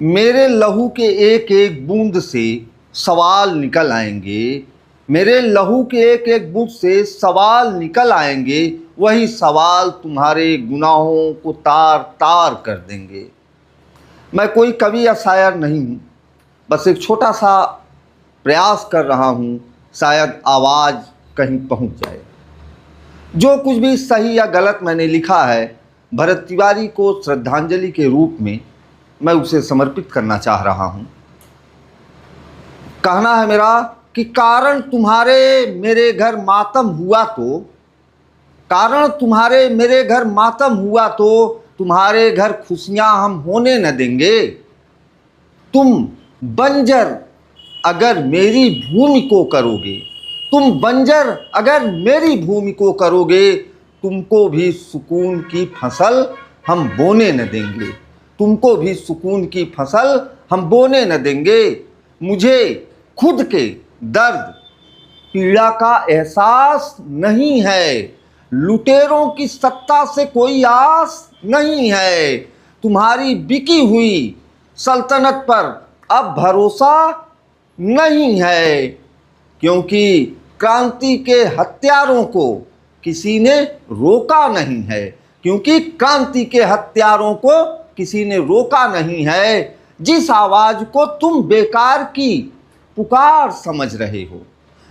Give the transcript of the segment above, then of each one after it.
मेरे लहू के एक एक बूंद से सवाल निकल आएंगे। मेरे लहू के एक एक बूंद से सवाल निकल आएंगे। वही सवाल तुम्हारे गुनाहों को तार तार कर देंगे। मैं कोई कवि या शायर नहीं हूँ, बस एक छोटा सा प्रयास कर रहा हूँ, शायद आवाज़ कहीं पहुँच जाए। जो कुछ भी सही या गलत मैंने लिखा है, भरत तिवारी को श्रद्धांजलि के रूप में मैं उसे समर्पित करना चाह रहा हूँ। कहना है मेरा कि कारण तुम्हारे मेरे घर मातम हुआ तो, कारण तुम्हारे मेरे घर मातम हुआ तो तुम्हारे घर खुशियाँ हम होने न देंगे। तुम बंजर अगर मेरी भूमि को करोगे, तुम बंजर अगर मेरी भूमि को करोगे, तुमको भी सुकून की फसल हम बोने न देंगे। तुमको भी सुकून की फसल हम बोने न देंगे। मुझे खुद के दर्द पीड़ा का एहसास नहीं है, लुटेरों की सत्ता से कोई आस नहीं है। तुम्हारी बिकी हुई सल्तनत पर अब भरोसा नहीं है, क्योंकि क्रांति के हत्यारों को किसी ने रोका नहीं है। क्योंकि क्रांति के हत्यारों को किसी ने रोका नहीं है। जिस आवाज़ को तुम बेकार की पुकार समझ रहे हो,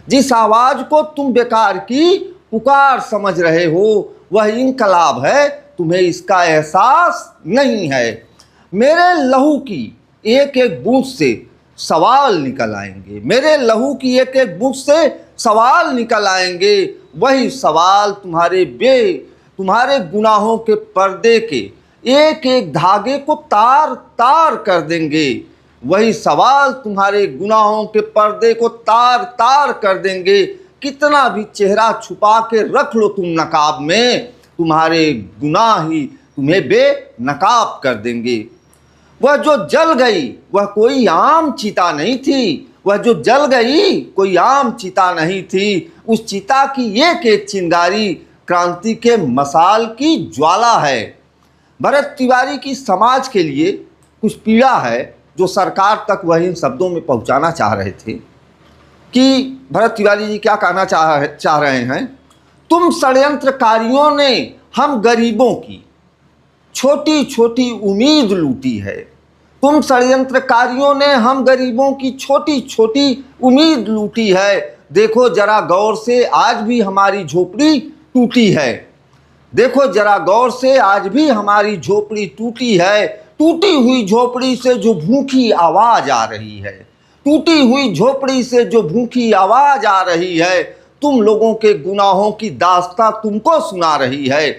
जिस आवाज़ को तुम बेकार की पुकार समझ रहे हो, वह इनकलाब है, तुम्हें इसका एहसास नहीं है। मेरे लहू की एक एक बूंद से सवाल निकल आएंगे। मेरे लहू की एक एक बूंद से सवाल निकल आएंगे। वही सवाल तुम्हारे गुनाहों के पर्दे के एक एक धागे को तार तार कर देंगे। वही सवाल तुम्हारे गुनाहों के पर्दे को तार तार कर देंगे। कितना भी चेहरा छुपा के रख लो तुम नकाब में, तुम्हारे गुनाह ही तुम्हें बेनकाब कर देंगे। वह जो जल गई वह कोई आम चिता नहीं थी। वह जो जल गई कोई आम चिता नहीं थी। उस चिता की एक एक चिंगारी क्रांति के मसाल की ज्वाला है। भरत तिवारी की समाज के लिए कुछ पीड़ा है जो सरकार तक वह इन शब्दों में पहुंचाना चाह रहे थे कि भरत तिवारी जी क्या कहना चाह रहे हैं। तुम षड्यंत्रकारियों ने हम गरीबों की छोटी छोटी उम्मीद लूटी है। तुम षड्यंत्रकारियों ने हम गरीबों की छोटी छोटी उम्मीद लूटी है। देखो जरा गौर से, आज भी हमारी झोपड़ी टूटी है। देखो जरा गौर से, आज भी हमारी झोपड़ी टूटी है। टूटी हुई झोपड़ी से जो भूखी आवाज आ रही है, टूटी हुई झोपड़ी से जो भूखी आवाज आ रही है, तुम लोगों के गुनाहों की दास्तां तुमको सुना रही है।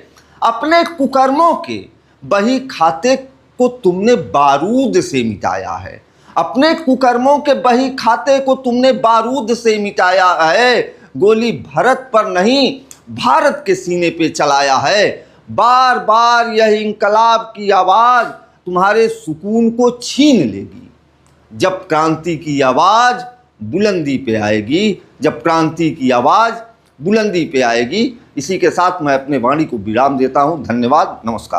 अपने कुकर्मों के बही खाते को तुमने बारूद से मिटाया है। अपने कुकर्मों के बही खाते को तुमने बारूद से मिटाया है। गोली भरत पर नहीं, भारत के सीने पे चलाया है। बार बार यह इंकलाब की आवाज़ तुम्हारे सुकून को छीन लेगी। जब क्रांति की आवाज़ बुलंदी पे आएगी, जब क्रांति की आवाज़ बुलंदी पे आएगी। इसी के साथ मैं अपने वाणी को विराम देता हूँ। धन्यवाद, नमस्कार।